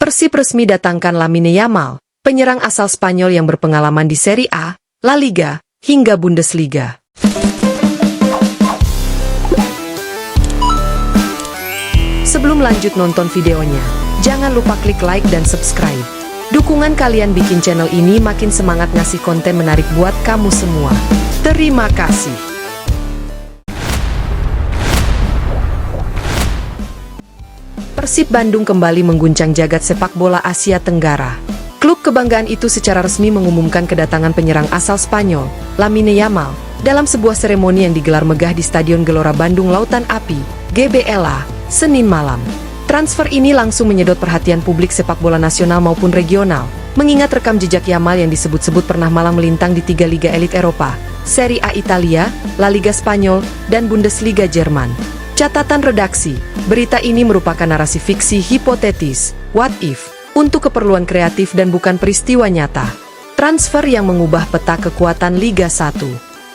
Persib resmi datangkan Lamine Yamal, penyerang asal Spanyol yang berpengalaman di Serie A, La Liga, hingga Bundesliga. Sebelum lanjut nonton videonya, jangan lupa klik like dan subscribe. Dukungan kalian bikin channel ini makin semangat ngasih konten menarik buat kamu semua. Terima kasih. Persib Bandung kembali mengguncang jagat sepak bola Asia Tenggara. Klub kebanggaan itu secara resmi mengumumkan kedatangan penyerang asal Spanyol, Lamine Yamal, dalam sebuah seremoni yang digelar megah di Stadion Gelora Bandung Lautan Api, GBLA, Senin malam. Transfer ini langsung menyedot perhatian publik sepak bola nasional maupun regional, mengingat rekam jejak Yamal yang disebut-sebut pernah malang melintang di 3 liga elit Eropa, Serie A Italia, La Liga Spanyol, dan Bundesliga Jerman. Catatan redaksi, berita ini merupakan narasi fiksi hipotetis, what if, untuk keperluan kreatif dan bukan peristiwa nyata. Transfer yang mengubah peta kekuatan Liga 1.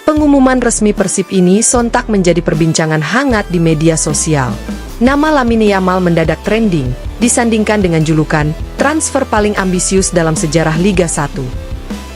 Pengumuman resmi Persib ini sontak menjadi perbincangan hangat di media sosial. Nama Lamine Yamal mendadak trending, disandingkan dengan julukan transfer paling ambisius dalam sejarah Liga 1.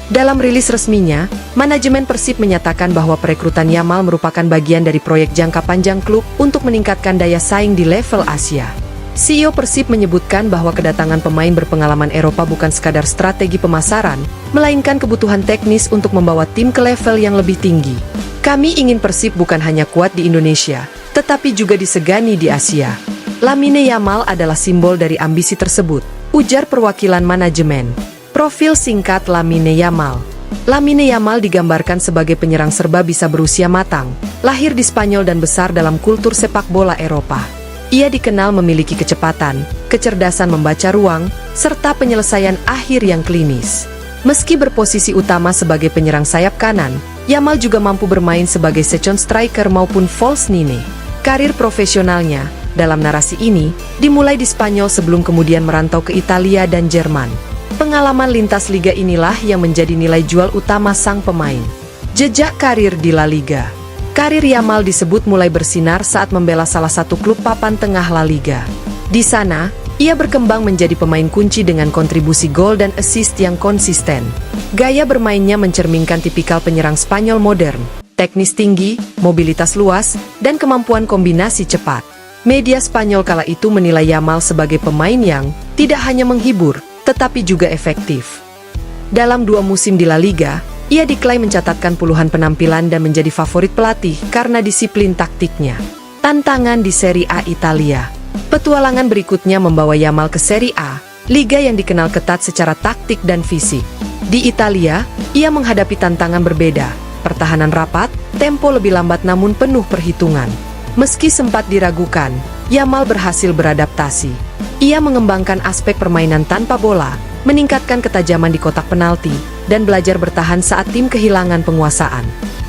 Dalam rilis resminya, manajemen Persib menyatakan bahwa perekrutan Yamal merupakan bagian dari proyek jangka panjang klub untuk meningkatkan daya saing di level Asia. CEO Persib menyebutkan bahwa kedatangan pemain berpengalaman Eropa bukan sekadar strategi pemasaran, melainkan kebutuhan teknis untuk membawa tim ke level yang lebih tinggi. Kami ingin Persib bukan hanya kuat di Indonesia, tetapi juga disegani di Asia. Lamine Yamal adalah simbol dari ambisi tersebut, ujar perwakilan manajemen. Profil singkat Lamine Yamal. Lamine Yamal digambarkan sebagai penyerang serba bisa berusia matang, lahir di Spanyol dan besar dalam kultur sepak bola Eropa. Ia dikenal memiliki kecepatan, kecerdasan membaca ruang, serta penyelesaian akhir yang klinis. Meski berposisi utama sebagai penyerang sayap kanan, Yamal juga mampu bermain sebagai second striker maupun false nine. Karir profesionalnya, dalam narasi ini, dimulai di Spanyol sebelum kemudian merantau ke Italia dan Jerman. Pengalaman lintas liga inilah yang menjadi nilai jual utama sang pemain. Jejak karir di La Liga. Karir Yamal disebut mulai bersinar saat membela salah satu klub papan tengah La Liga. Di sana, ia berkembang menjadi pemain kunci dengan kontribusi gol dan assist yang konsisten. Gaya bermainnya mencerminkan tipikal penyerang Spanyol modern, teknis tinggi, mobilitas luas, dan kemampuan kombinasi cepat. Media Spanyol kala itu menilai Yamal sebagai pemain yang tidak hanya menghibur, tetapi juga efektif. Dalam 2 musim di La Liga, ia diklaim mencatatkan puluhan penampilan dan menjadi favorit pelatih karena disiplin taktiknya. Tantangan di Serie A Italia. Petualangan berikutnya membawa Yamal ke Serie A, liga yang dikenal ketat secara taktik dan fisik. Di Italia, ia menghadapi tantangan berbeda, pertahanan rapat, tempo lebih lambat namun penuh perhitungan. Meski sempat diragukan, Yamal berhasil beradaptasi. Ia mengembangkan aspek permainan tanpa bola, meningkatkan ketajaman di kotak penalti, dan belajar bertahan saat tim kehilangan penguasaan.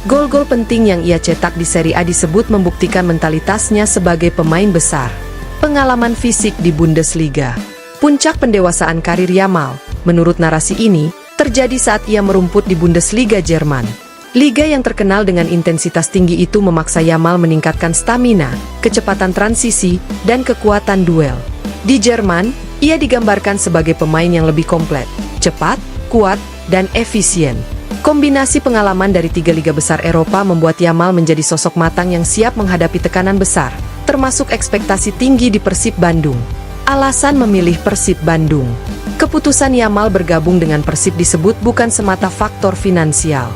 Gol-gol penting yang ia cetak di Serie A disebut membuktikan mentalitasnya sebagai pemain besar. Pengalaman fisik di Bundesliga. Puncak pendewasaan karir Yamal, menurut narasi ini, terjadi saat ia merumput di Bundesliga Jerman. Liga yang terkenal dengan intensitas tinggi itu memaksa Yamal meningkatkan stamina, kecepatan transisi, dan kekuatan duel. Di Jerman, ia digambarkan sebagai pemain yang lebih komplit, cepat, kuat, dan efisien. Kombinasi pengalaman dari 3 liga besar Eropa membuat Yamal menjadi sosok matang yang siap menghadapi tekanan besar, termasuk ekspektasi tinggi di Persib Bandung. Alasan memilih Persib Bandung. Keputusan Yamal bergabung dengan Persib disebut bukan semata faktor finansial.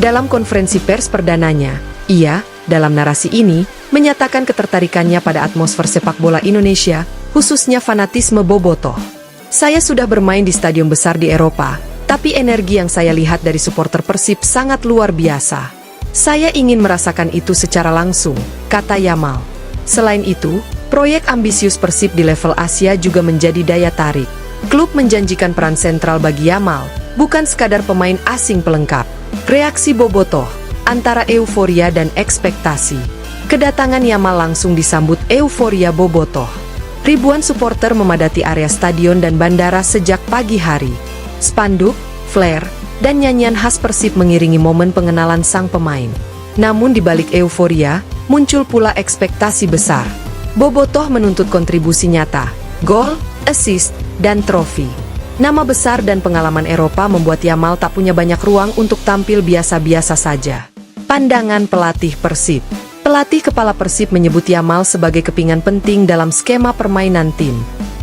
Dalam konferensi pers perdananya, ia, dalam narasi ini, menyatakan ketertarikannya pada atmosfer sepak bola Indonesia, khususnya fanatisme bobotoh. Saya sudah bermain di stadion besar di Eropa, tapi energi yang saya lihat dari supporter Persib sangat luar biasa. Saya ingin merasakan itu secara langsung, kata Yamal. Selain itu, proyek ambisius Persib di level Asia juga menjadi daya tarik. Klub menjanjikan peran sentral bagi Yamal, bukan sekadar pemain asing pelengkap. Reaksi bobotoh, antara euforia dan ekspektasi. Kedatangan Yamal langsung disambut euforia bobotoh. Ribuan supporter memadati area stadion dan bandara sejak pagi hari. Spanduk, flare, dan nyanyian khas Persib mengiringi momen pengenalan sang pemain. Namun di balik euforia, muncul pula ekspektasi besar. Bobotoh menuntut kontribusi nyata, gol, assist, dan trofi. Nama besar dan pengalaman Eropa membuat Yamal tak punya banyak ruang untuk tampil biasa-biasa saja. Pandangan pelatih Persib. Pelatih kepala Persib menyebut Yamal sebagai kepingan penting dalam skema permainan tim.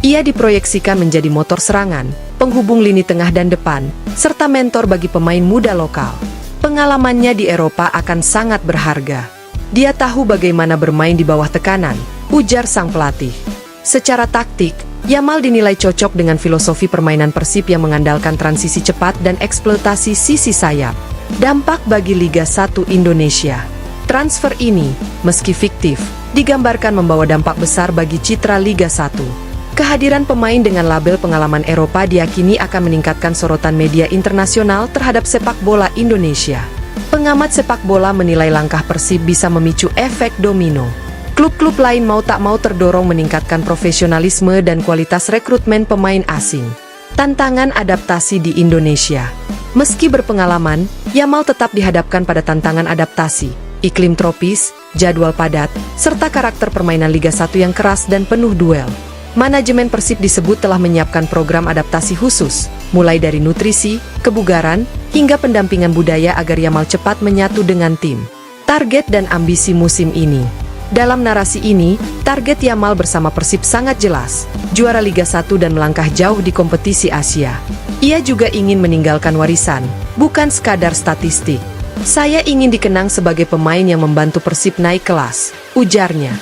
Ia diproyeksikan menjadi motor serangan, penghubung lini tengah dan depan, serta mentor bagi pemain muda lokal. Pengalamannya di Eropa akan sangat berharga. Dia tahu bagaimana bermain di bawah tekanan, ujar sang pelatih. Secara taktik, Yamal dinilai cocok dengan filosofi permainan Persib yang mengandalkan transisi cepat dan eksploitasi sisi sayap. Dampak bagi Liga 1 Indonesia. Transfer ini, meski fiktif, digambarkan membawa dampak besar bagi citra Liga 1. Kehadiran pemain dengan label pengalaman Eropa diyakini akan meningkatkan sorotan media internasional terhadap sepak bola Indonesia. Pengamat sepak bola menilai langkah Persib bisa memicu efek domino. Klub-klub lain mau tak mau terdorong meningkatkan profesionalisme dan kualitas rekrutmen pemain asing. Tantangan adaptasi di Indonesia. Meski berpengalaman, Yamal tetap dihadapkan pada tantangan adaptasi, iklim tropis, jadwal padat, serta karakter permainan Liga 1 yang keras dan penuh duel. Manajemen Persib disebut telah menyiapkan program adaptasi khusus, mulai dari nutrisi, kebugaran, hingga pendampingan budaya agar Yamal cepat menyatu dengan tim. Target dan ambisi musim ini. Dalam narasi ini, target Yamal bersama Persib sangat jelas, juara Liga 1 dan melangkah jauh di kompetisi Asia. Ia juga ingin meninggalkan warisan, bukan sekadar statistik. Saya ingin dikenang sebagai pemain yang membantu Persib naik kelas, ujarnya.